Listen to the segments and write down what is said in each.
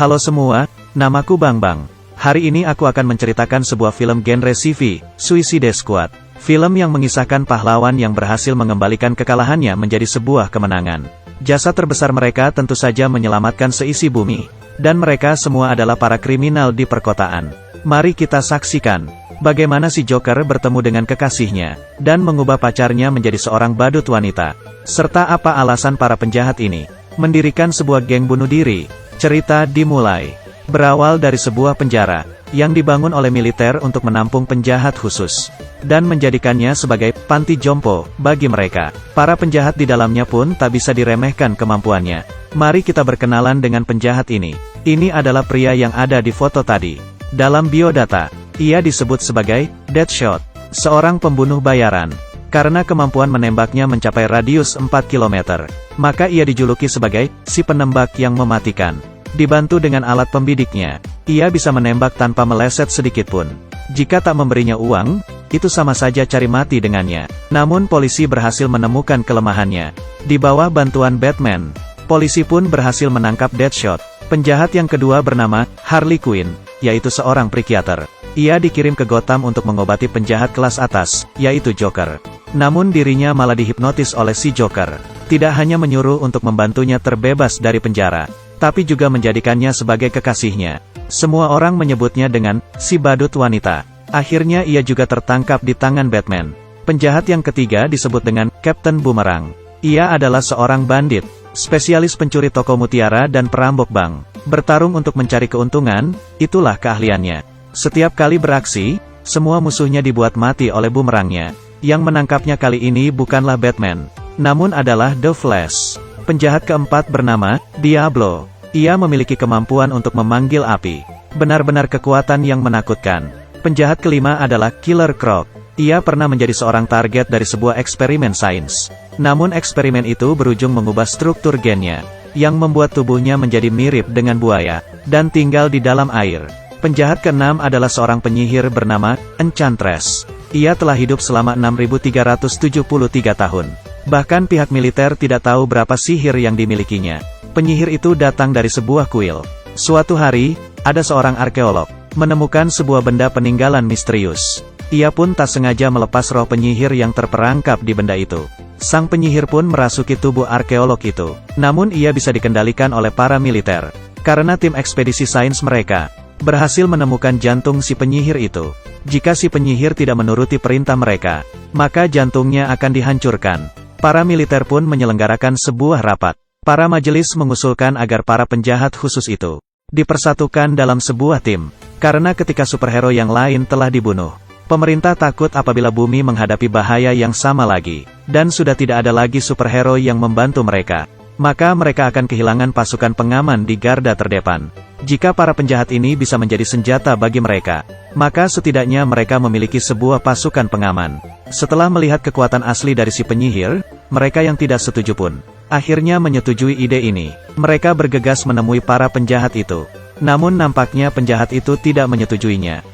Halo semua, namaku Bang Bang. Hari ini aku akan menceritakan sebuah film genre sci-fi, Suicide Squad. Film yang mengisahkan pahlawan yang berhasil mengembalikan kekalahannya menjadi sebuah kemenangan. Jasa terbesar mereka tentu saja menyelamatkan seisi bumi. Dan mereka semua adalah para kriminal di perkotaan. Mari kita saksikan bagaimana si Joker bertemu dengan kekasihnya, dan mengubah pacarnya menjadi seorang badut wanita. Serta apa alasan para penjahat ini mendirikan sebuah geng bunuh diri. Cerita dimulai. Berawal dari sebuah penjara, yang dibangun oleh militer untuk menampung penjahat khusus, dan menjadikannya sebagai panti jompo bagi mereka. Para penjahat di dalamnya pun tak bisa diremehkan kemampuannya. Mari kita berkenalan dengan penjahat ini. Ini adalah pria yang ada di foto tadi. Dalam biodata, ia disebut sebagai Deadshot, seorang pembunuh bayaran. Karena kemampuan menembaknya mencapai radius 4 km, maka ia dijuluki sebagai si penembak yang mematikan. Dibantu dengan alat pembidiknya, ia bisa menembak tanpa meleset sedikitpun. Jika tak memberinya uang, itu sama saja cari mati dengannya. Namun polisi berhasil menemukan kelemahannya. Di bawah bantuan Batman, polisi pun berhasil menangkap Deadshot. Penjahat yang kedua bernama Harley Quinn, yaitu seorang psikiater. Ia dikirim ke Gotham untuk mengobati penjahat kelas atas, yaitu Joker. Namun dirinya malah dihipnotis oleh si Joker. Tidak hanya menyuruh untuk membantunya terbebas dari penjara, tapi juga menjadikannya sebagai kekasihnya. Semua orang menyebutnya dengan si badut wanita. Akhirnya ia juga tertangkap di tangan Batman. Penjahat yang ketiga disebut dengan Captain Boomerang. Ia adalah seorang bandit, spesialis pencuri toko mutiara dan perampok bank. Bertarung untuk mencari keuntungan, itulah keahliannya. Setiap kali beraksi, semua musuhnya dibuat mati oleh bumerangnya. Yang menangkapnya kali ini bukanlah Batman, namun adalah The Flash. Penjahat keempat bernama Diablo. Ia memiliki kemampuan untuk memanggil api. Benar-benar kekuatan yang menakutkan. Penjahat kelima adalah Killer Croc. Ia pernah menjadi seorang target dari sebuah eksperimen sains. Namun eksperimen itu berujung mengubah struktur gennya, yang membuat tubuhnya menjadi mirip dengan buaya, dan tinggal di dalam air. Penjahat keenam adalah seorang penyihir bernama Enchantress. Ia telah hidup selama 6.373 tahun. Bahkan pihak militer tidak tahu berapa sihir yang dimilikinya. Penyihir itu datang dari sebuah kuil. Suatu hari, ada seorang arkeolog menemukan sebuah benda peninggalan misterius. Ia pun tak sengaja melepas roh penyihir yang terperangkap di benda itu. Sang penyihir pun merasuki tubuh arkeolog itu. Namun ia bisa dikendalikan oleh para militer, karena tim ekspedisi sains mereka berhasil menemukan jantung si penyihir itu. Jika si penyihir tidak menuruti perintah mereka, maka jantungnya akan dihancurkan. Para militer pun menyelenggarakan sebuah rapat. Para majelis mengusulkan agar para penjahat khusus itu dipersatukan dalam sebuah tim. Karena ketika superhero yang lain telah dibunuh, pemerintah takut apabila bumi menghadapi bahaya yang sama lagi, dan sudah tidak ada lagi superhero yang membantu mereka. Maka mereka akan kehilangan pasukan pengaman di garda terdepan. Jika para penjahat ini bisa menjadi senjata bagi mereka, maka setidaknya mereka memiliki sebuah pasukan pengaman. Setelah melihat kekuatan asli dari si penyihir, mereka yang tidak setuju pun akhirnya menyetujui ide ini. Mereka bergegas menemui para penjahat itu. Namun nampaknya penjahat itu tidak menyetujuinya.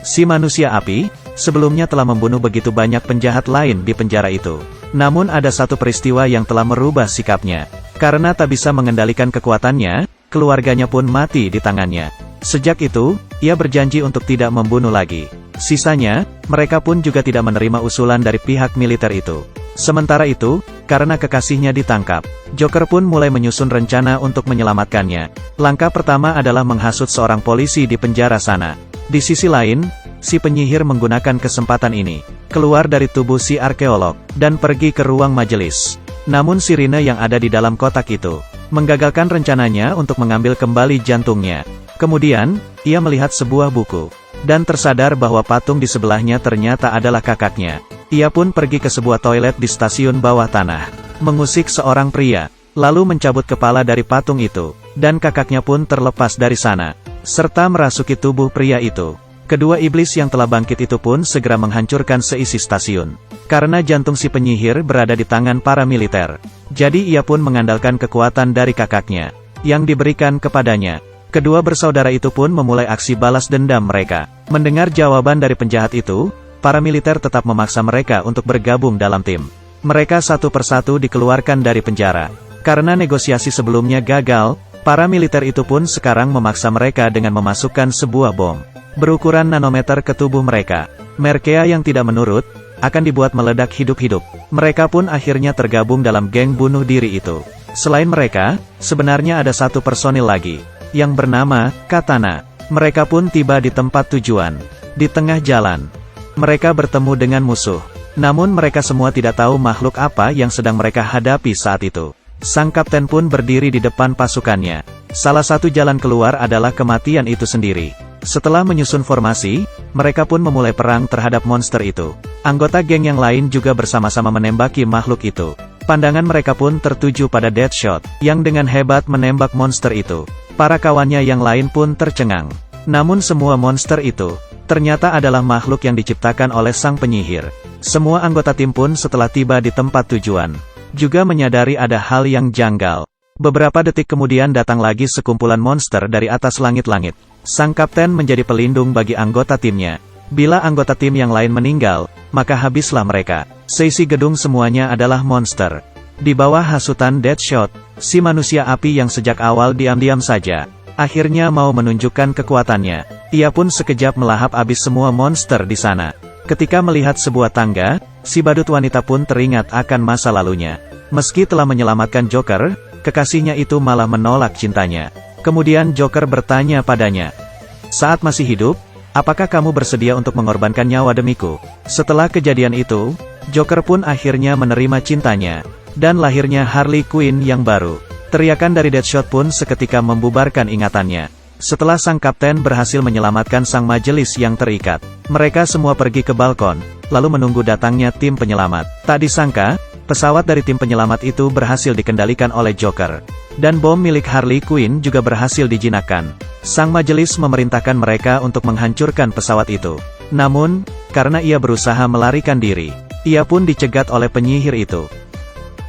Si manusia api sebelumnya telah membunuh begitu banyak penjahat lain di penjara itu. Namun ada satu peristiwa yang telah merubah sikapnya. Karena tak bisa mengendalikan kekuatannya, keluarganya pun mati di tangannya. Sejak itu, ia berjanji untuk tidak membunuh lagi. Sisanya, mereka pun juga tidak menerima usulan dari pihak militer itu. Sementara itu, karena kekasihnya ditangkap, Joker pun mulai menyusun rencana untuk menyelamatkannya. Langkah pertama adalah menghasut seorang polisi di penjara sana. Di sisi lain, si penyihir menggunakan kesempatan ini, keluar dari tubuh si arkeolog, dan pergi ke ruang majelis. Namun sirine yang ada di dalam kotak itu menggagalkan rencananya untuk mengambil kembali jantungnya. Kemudian, ia melihat sebuah buku, dan tersadar bahwa patung di sebelahnya ternyata adalah kakaknya. Ia pun pergi ke sebuah toilet di stasiun bawah tanah, mengusik seorang pria, lalu mencabut kepala dari patung itu, dan kakaknya pun terlepas dari sana, serta merasuki tubuh pria itu. Kedua iblis yang telah bangkit itu pun segera menghancurkan seisi stasiun. Karena jantung si penyihir berada di tangan para militer, jadi ia pun mengandalkan kekuatan dari kakaknya, yang diberikan kepadanya. Kedua bersaudara itu pun memulai aksi balas dendam mereka. Mendengar jawaban dari penjahat itu, para militer tetap memaksa mereka untuk bergabung dalam tim. Mereka satu persatu dikeluarkan dari penjara. Karena negosiasi sebelumnya gagal, para militer itu pun sekarang memaksa mereka dengan memasukkan sebuah bom berukuran nanometer ke tubuh mereka. Merkea yang tidak menurut, akan dibuat meledak hidup-hidup. Mereka pun akhirnya tergabung dalam geng bunuh diri itu. Selain mereka, sebenarnya ada satu personil lagi, yang bernama Katana. Mereka pun tiba di tempat tujuan. Di tengah jalan, mereka bertemu dengan musuh. Namun mereka semua tidak tahu makhluk apa yang sedang mereka hadapi saat itu. Sang kapten pun berdiri di depan pasukannya. Salah satu jalan keluar adalah kematian itu sendiri. Setelah menyusun formasi, mereka pun memulai perang terhadap monster itu. Anggota geng yang lain juga bersama-sama menembaki makhluk itu. Pandangan mereka pun tertuju pada Deadshot, yang dengan hebat menembak monster itu. Para kawannya yang lain pun tercengang. Namun semua monster itu, ternyata adalah makhluk yang diciptakan oleh sang penyihir. Semua anggota tim pun setelah tiba di tempat tujuan, juga menyadari ada hal yang janggal. Beberapa detik kemudian datang lagi sekumpulan monster dari atas langit-langit. Sang kapten menjadi pelindung bagi anggota timnya. Bila anggota tim yang lain meninggal, maka habislah mereka. Seisi gedung semuanya adalah monster. Di bawah hasutan Deadshot, si manusia api yang sejak awal diam-diam saja, akhirnya mau menunjukkan kekuatannya. Ia pun sekejap melahap habis semua monster di sana. Ketika melihat sebuah tangga, si badut wanita pun teringat akan masa lalunya. Meski telah menyelamatkan Joker, kekasihnya itu malah menolak cintanya. Kemudian Joker bertanya padanya, "Saat masih hidup, apakah kamu bersedia untuk mengorbankan nyawa demiku?" Setelah kejadian itu, Joker pun akhirnya menerima cintanya, dan lahirnya Harley Quinn yang baru. Teriakan dari Deadshot pun seketika membubarkan ingatannya. Setelah sang kapten berhasil menyelamatkan sang majelis yang terikat, mereka semua pergi ke balkon, lalu menunggu datangnya tim penyelamat. Tak disangka, pesawat dari tim penyelamat itu berhasil dikendalikan oleh Joker. Dan bom milik Harley Quinn juga berhasil dijinakkan. Sang majelis memerintahkan mereka untuk menghancurkan pesawat itu. Namun, karena ia berusaha melarikan diri, ia pun dicegat oleh penyihir itu.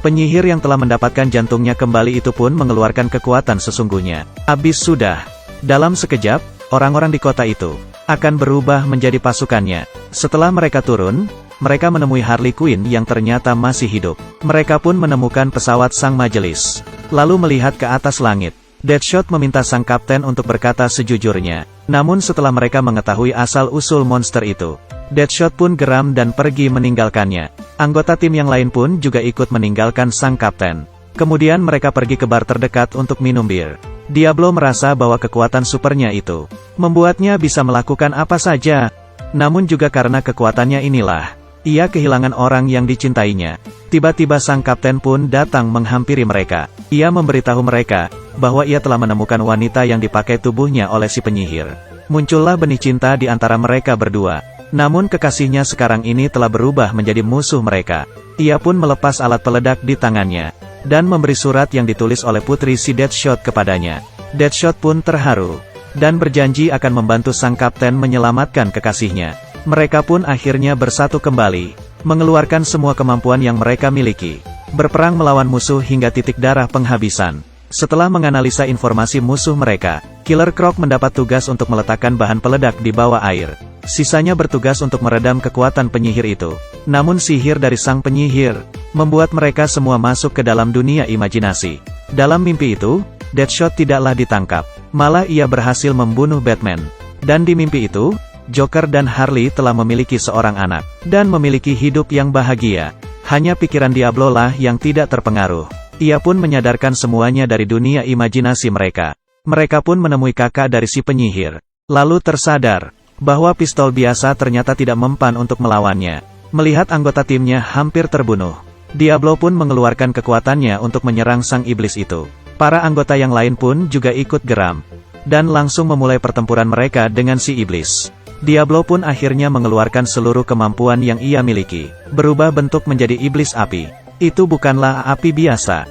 Penyihir yang telah mendapatkan jantungnya kembali itu pun mengeluarkan kekuatan sesungguhnya. Habis sudah. Dalam sekejap, orang-orang di kota itu akan berubah menjadi pasukannya. Setelah mereka turun, mereka menemui Harley Quinn yang ternyata masih hidup. Mereka pun menemukan pesawat sang majelis, lalu melihat ke atas langit. Deadshot meminta sang kapten untuk berkata sejujurnya. Namun setelah mereka mengetahui asal-usul monster itu, Deadshot pun geram dan pergi meninggalkannya. Anggota tim yang lain pun juga ikut meninggalkan sang kapten. Kemudian mereka pergi ke bar terdekat untuk minum bir. Diablo merasa bahwa kekuatan supernya itu membuatnya bisa melakukan apa saja. Namun juga karena kekuatannya inilah, ia kehilangan orang yang dicintainya. Tiba-tiba sang kapten pun datang menghampiri mereka. Ia memberitahu mereka bahwa ia telah menemukan wanita yang dipakai tubuhnya oleh si penyihir. Muncullah benih cinta di antara mereka berdua. Namun kekasihnya sekarang ini telah berubah menjadi musuh mereka. Ia pun melepas alat peledak di tangannya, dan memberi surat yang ditulis oleh putri si Deadshot kepadanya. Deadshot pun terharu, dan berjanji akan membantu sang kapten menyelamatkan kekasihnya. Mereka pun akhirnya bersatu kembali, mengeluarkan semua kemampuan yang mereka miliki, berperang melawan musuh hingga titik darah penghabisan. Setelah menganalisa informasi musuh mereka, Killer Croc mendapat tugas untuk meletakkan bahan peledak di bawah air. Sisanya bertugas untuk meredam kekuatan penyihir itu. Namun sihir dari sang penyihir membuat mereka semua masuk ke dalam dunia imajinasi. Dalam mimpi itu, Deadshot tidaklah ditangkap, malah ia berhasil membunuh Batman. Dan di mimpi itu, Joker dan Harley telah memiliki seorang anak, dan memiliki hidup yang bahagia. Hanya pikiran Diablo lah yang tidak terpengaruh. Ia pun menyadarkan semuanya dari dunia imajinasi mereka. Mereka pun menemui kakak dari si penyihir, lalu tersadar bahwa pistol biasa ternyata tidak mempan untuk melawannya. Melihat anggota timnya hampir terbunuh, Diablo pun mengeluarkan kekuatannya untuk menyerang sang iblis itu. Para anggota yang lain pun juga ikut geram, dan langsung memulai pertempuran mereka dengan si iblis. Diablo pun akhirnya mengeluarkan seluruh kemampuan yang ia miliki, berubah bentuk menjadi iblis api. Itu bukanlah api biasa,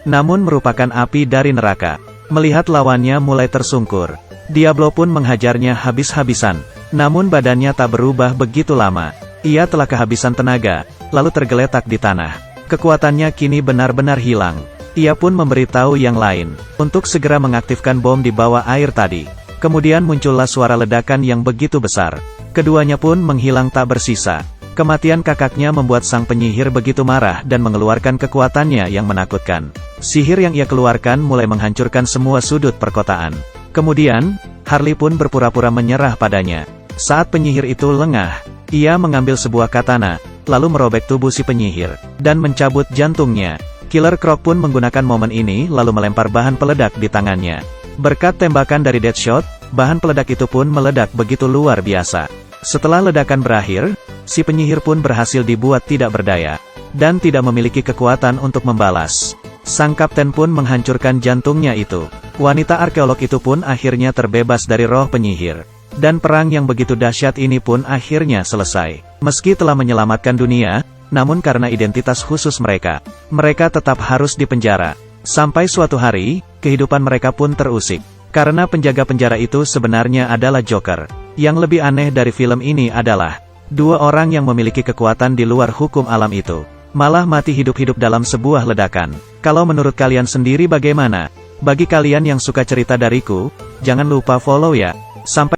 namun merupakan api dari neraka. Melihat lawannya mulai tersungkur, Diablo pun menghajarnya habis-habisan. Namun badannya tak berubah begitu lama. Ia telah kehabisan tenaga, lalu tergeletak di tanah. Kekuatannya kini benar-benar hilang. Ia pun memberitahu yang lain untuk segera mengaktifkan bom di bawah air tadi. Kemudian muncullah suara ledakan yang begitu besar. Keduanya pun menghilang tak bersisa. Kematian kakaknya membuat sang penyihir begitu marah dan mengeluarkan kekuatannya yang menakutkan. Sihir yang ia keluarkan mulai menghancurkan semua sudut perkotaan. Kemudian, Harley pun berpura-pura menyerah padanya. Saat penyihir itu lengah, ia mengambil sebuah katana, lalu merobek tubuh si penyihir, dan mencabut jantungnya. Killer Croc pun menggunakan momen ini lalu melempar bahan peledak di tangannya. Berkat tembakan dari Deadshot, bahan peledak itu pun meledak begitu luar biasa. Setelah ledakan berakhir, si penyihir pun berhasil dibuat tidak berdaya, dan tidak memiliki kekuatan untuk membalas. Sang kapten pun menghancurkan jantungnya itu. Wanita arkeolog itu pun akhirnya terbebas dari roh penyihir. Dan perang yang begitu dahsyat ini pun akhirnya selesai. Meski telah menyelamatkan dunia, namun karena identitas khusus mereka, mereka tetap harus dipenjara. Sampai suatu hari, kehidupan mereka pun terusik. Karena penjaga penjara itu sebenarnya adalah Joker. Yang lebih aneh dari film ini adalah, dua orang yang memiliki kekuatan di luar hukum alam itu, malah mati hidup-hidup dalam sebuah ledakan. Kalau menurut kalian sendiri bagaimana? Bagi kalian yang suka cerita dariku, jangan lupa follow ya. Sampai